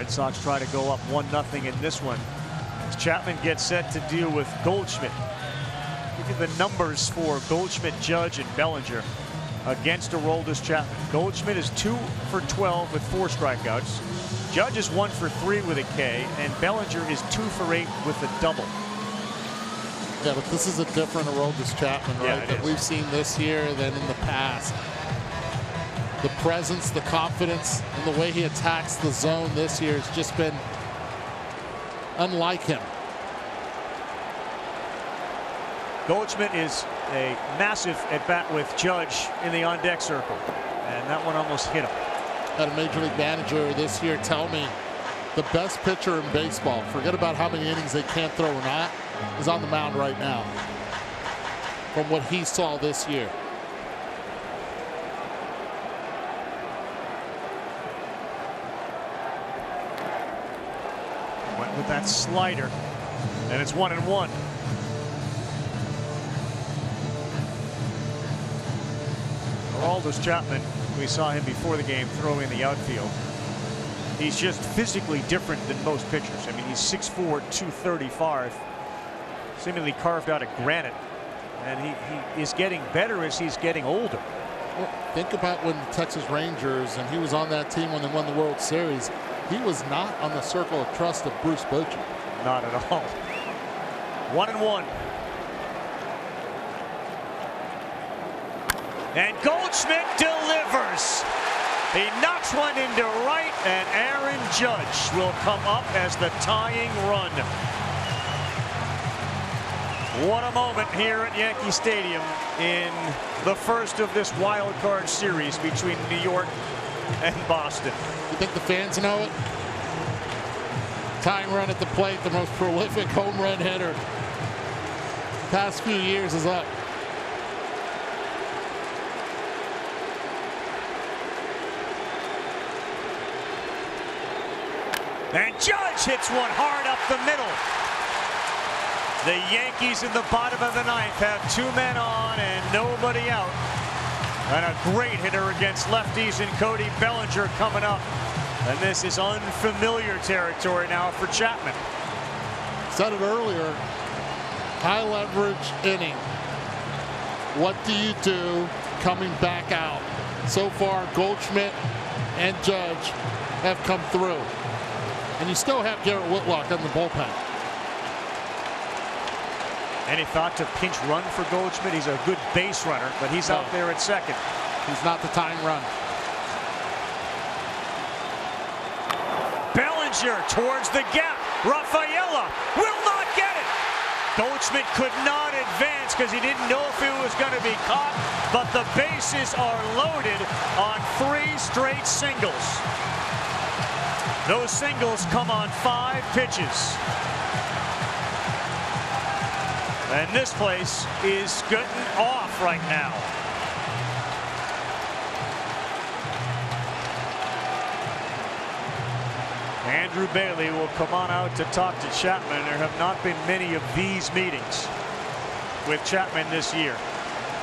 Red Sox try to go up 1-0 in this one. As Chapman gets set to deal with Goldschmidt. Give you the numbers for Goldschmidt, Judge, and Bellinger against Aroldis Chapman. Goldschmidt is 2 for 12 with 4 strikeouts. Judge is 1 for 3 with a K, and Bellinger is 2 for 8 with a double. Yeah, but this is a different Aroldis Chapman, right? Yeah, that we've seen this year than in the past. The presence, the confidence, and the way he attacks the zone this year has just been unlike him. Goldschmidt is a massive at-bat with Judge in the on-deck circle, and that one almost hit him. Had a Major League manager this year tell me the best pitcher in baseball, forget about how many innings they can't throw or not, is on the mound right now from what he saw this year. Went with that slider, and it's 1-1. Aroldis Chapman, we saw him before the game throwing in the outfield. He's just physically different than most pitchers. I mean, he's 6'4", 235, seemingly carved out of granite, and he is getting better as he's getting older. Well, think about when the Texas Rangers, and he was on that team when they won the World Series. He was not on the circle of trust of Bruce Bochy. Not at all. 1-1. And Goldschmidt delivers. He knocks one into right, and Aaron Judge will come up as the tying run. What a moment here at Yankee Stadium in the first of this wild card series between New York and Boston. You think the fans know it? Tying run at the plate, the most prolific home run hitter past few years is up. And Judge hits one hard up the middle. The Yankees in the bottom of the ninth have 2 men on and nobody out. And a great hitter against lefties in Cody Bellinger coming up. And this is unfamiliar territory now for Chapman. Said it earlier, high leverage inning. What do you do coming back out? So far, Goldschmidt and Judge have come through. And you still have Garrett Whitlock in the bullpen. Any thought to pinch run for Goldschmidt? He's a good base runner, but he's out there at second. He's not the tying run. Bellinger towards the gap. Rafaela will not get it. Goldschmidt could not advance because he didn't know if it was going to be caught, but the bases are loaded on 3 straight singles. Those singles come on 5 pitches. And this place is getting off right now. Andrew Bailey will come on out to talk to Chapman. There have not been many of these meetings with Chapman this year.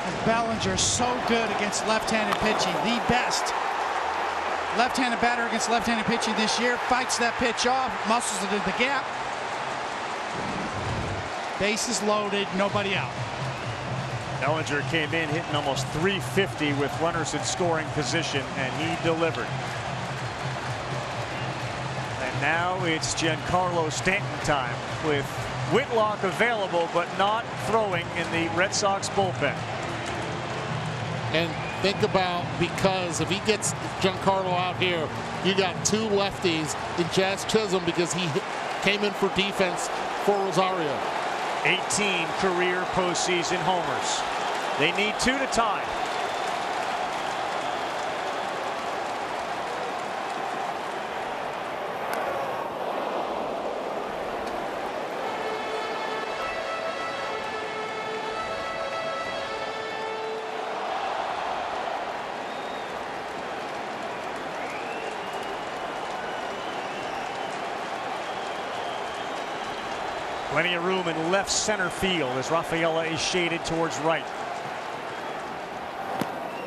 And Bellinger so good against left-handed pitching, the best left-handed batter against left-handed pitching this year. Fights that pitch off, muscles it into the gap. Bases loaded, nobody out. Bellinger came in hitting almost 350 with runners in scoring position, and he delivered. And now it's Giancarlo Stanton time with Whitlock available but not throwing in the Red Sox bullpen. And think about, because if he gets Giancarlo out here, you got 2 lefties in Jazz Chisholm because he came in for defense for Rosario. 18 career postseason homers. They need 2 to tie. Plenty of room in left center field as Rafaela is shaded towards right.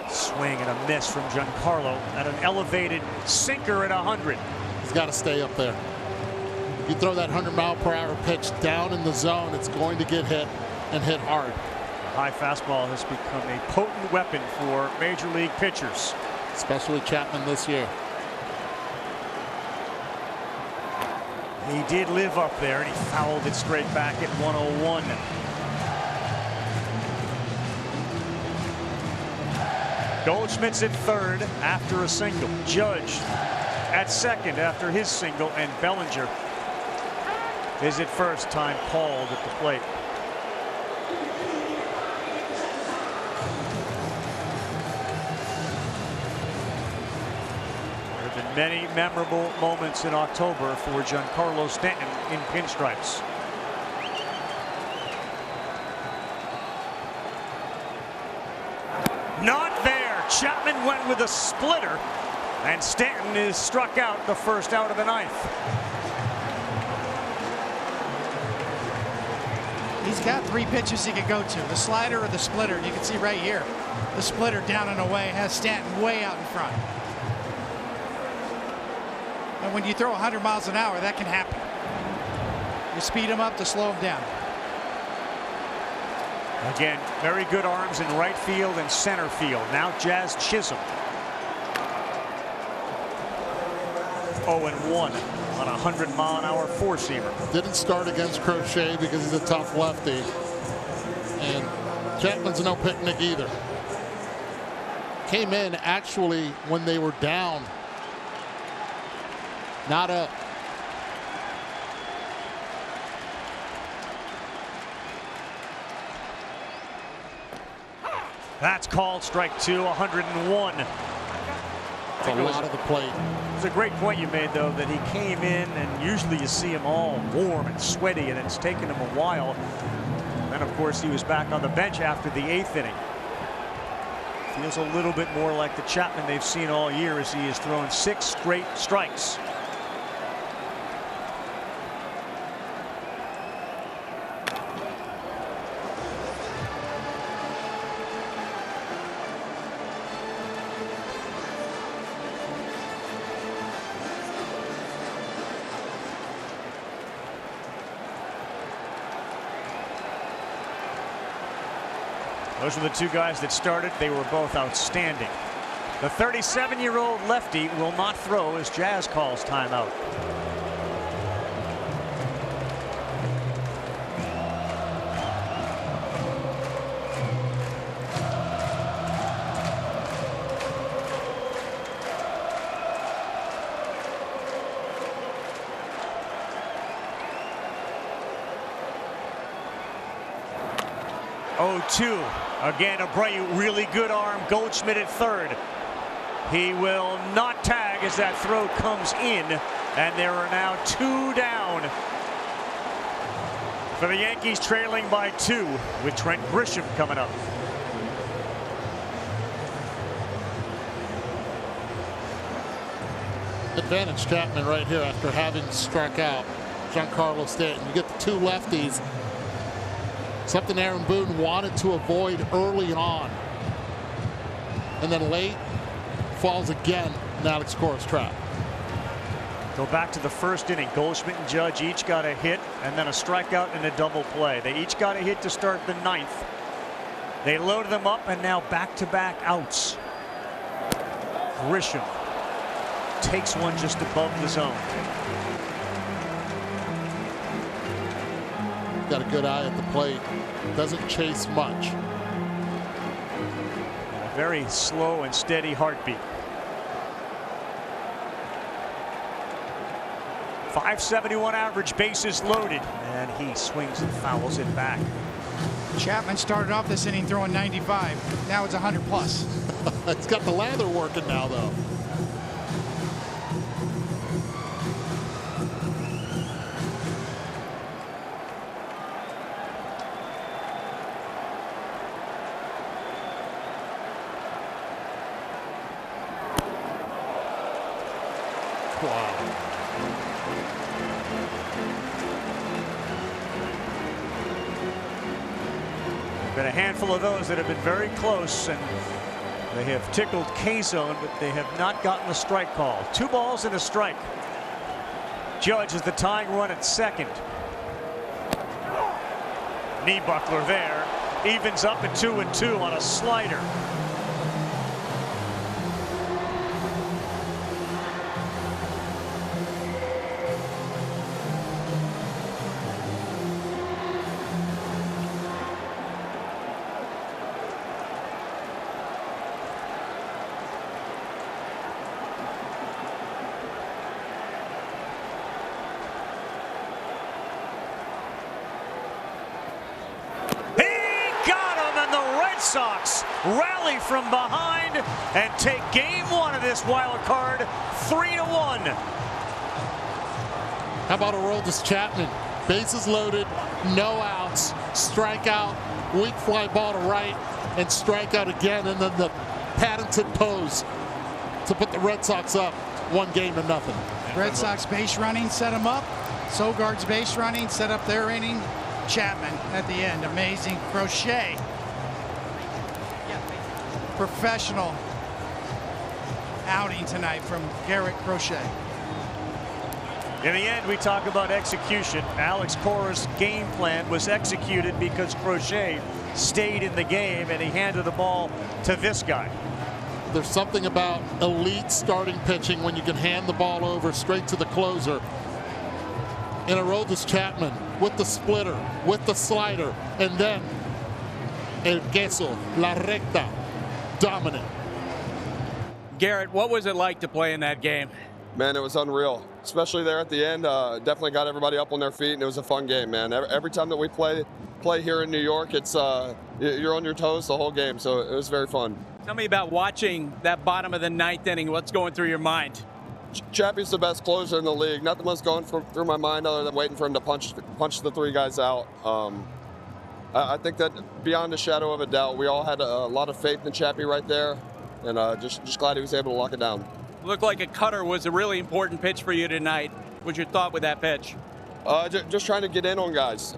Swing and a miss from Giancarlo at an elevated sinker at 100. He's got to stay up there. If you throw that 100-mile-per-hour pitch down in the zone, it's going to get hit and hit hard. The high fastball has become a potent weapon for major league pitchers, especially Chapman this year. He did live up there, and he fouled it straight back at 101. Goldschmidt's at third after a single. Judge at second after his single, and Bellinger is at first. Time called at the plate. There have been many memorable moments in October for Giancarlo Stanton in pinstripes. Not there. Chapman went with a splitter, and Stanton is struck out, the first out of the ninth. He's got three pitches he could go to, the slider or the splitter. You can see right here, the splitter down and away has Stanton way out in front. And when you throw 100 miles an hour, that can happen. You speed him up to slow him down. Again, very good arms in right field and center field. Now Jazz Chisholm. 0-1 on a 100-mile-an-hour four-seamer. Didn't start against Crochet because he's a tough lefty. And Chapman's no picnic either. Came in actually when they were down, not up. That's called strike two, 101. It's a lot of the plate. It's a great point you made, though, that he came in, and usually you see him all warm and sweaty, and it's taken him a while. And of course, he was back on the bench after the 8th inning. Feels a little bit more like the Chapman they've seen all year, as he has thrown 6 straight strikes. Those were the two guys that started. They were both outstanding. The 37-year-old lefty will not throw as Jazz calls timeout. Two. Again, Abreu, really good arm. Goldschmidt at third. He will not tag as that throw comes in, and there are now 2 down for the Yankees, trailing by 2 with Trent Grisham coming up. Advantage Chapman right here after having struck out Giancarlo Stanton. You get the 2 lefties. Something Aaron Boone wanted to avoid early on. And then late, falls again in Alex Cora's trap. Go back to the first inning. Goldschmidt and Judge each got a hit and then a strikeout and a double play. They each got a hit to start the 9th. They loaded them up, and now back-to-back outs. Grisham takes one just above the zone. Got a good eye at the plate. Doesn't chase much. A very slow and steady heartbeat. 571 average, bases loaded, and he swings and fouls it back. Chapman started off this inning throwing 95. Now it's 100 plus. It's got the lather working now, though. Been a handful of those that have been very close, and they have tickled K-zone, but they have not gotten a strike call. 2 balls and a strike Judge is the tying run at second. Knee buckler there. Evens up at 2-2 on a slider. Red Sox rally from behind and take game one of this wild card 3-1. How about Aroldis Chapman? Bases loaded, no outs, strikeout, weak fly ball to right, and strikeout again, and then the patented pose to put the Red Sox up 1-0. Red Sox base running set them up. Sogard's base running set up their inning. Chapman at the end, amazing crochet. Professional outing tonight from Garrett Crochet. In the end, we talk about execution. Alex Cora's game plan was executed because Crochet stayed in the game and he handed the ball to this guy. There's something about elite starting pitching when you can hand the ball over straight to the closer. And Aroldis Chapman with the splitter, with the slider, and then el queso, la recta. Dominant. Garrett, what was it like to play in that game? Man, it was unreal, especially there at the end. Definitely got everybody up on their feet, and it was a fun game, man. Every time that we play here in New York, it's you're on your toes the whole game, so it was very fun. Tell me about watching that bottom of the ninth inning. What's going through your mind? Chappie's the best closer in the league. Nothing was going through my mind other than waiting for him to punch the three guys out. I think that beyond a shadow of a doubt, we all had a lot of faith in Chappie right there, and just glad he was able to lock it down. Looked like a cutter was a really important pitch for you tonight. What's your thought with that pitch? Just trying to get in on guys.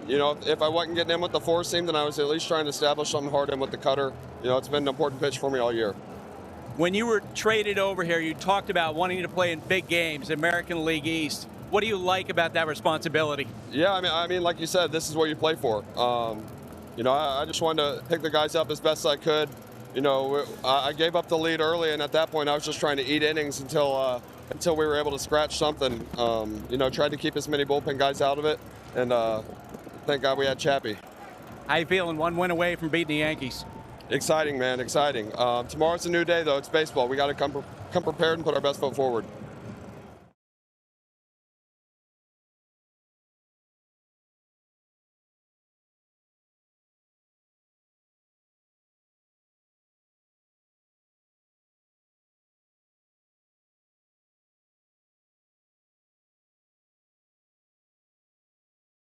You know, if I wasn't getting in with the four seam, then I was at least trying to establish something hard in with the cutter. You know, it's been an important pitch for me all year. When you were traded over here, you talked about wanting to play in big games, American League East. What do you like about that responsibility? Yeah, I mean, like you said, this is what you play for. You know, I just wanted to pick the guys up as best I could. You know, I gave up the lead early, and at that point, I was just trying to eat innings until we were able to scratch something. You know, tried to keep as many bullpen guys out of it, and thank God we had Chappie. How you feeling? One win away from beating the Yankees. Exciting, man, exciting. Tomorrow's a new day, though. It's baseball. We got to come prepared and put our best foot forward.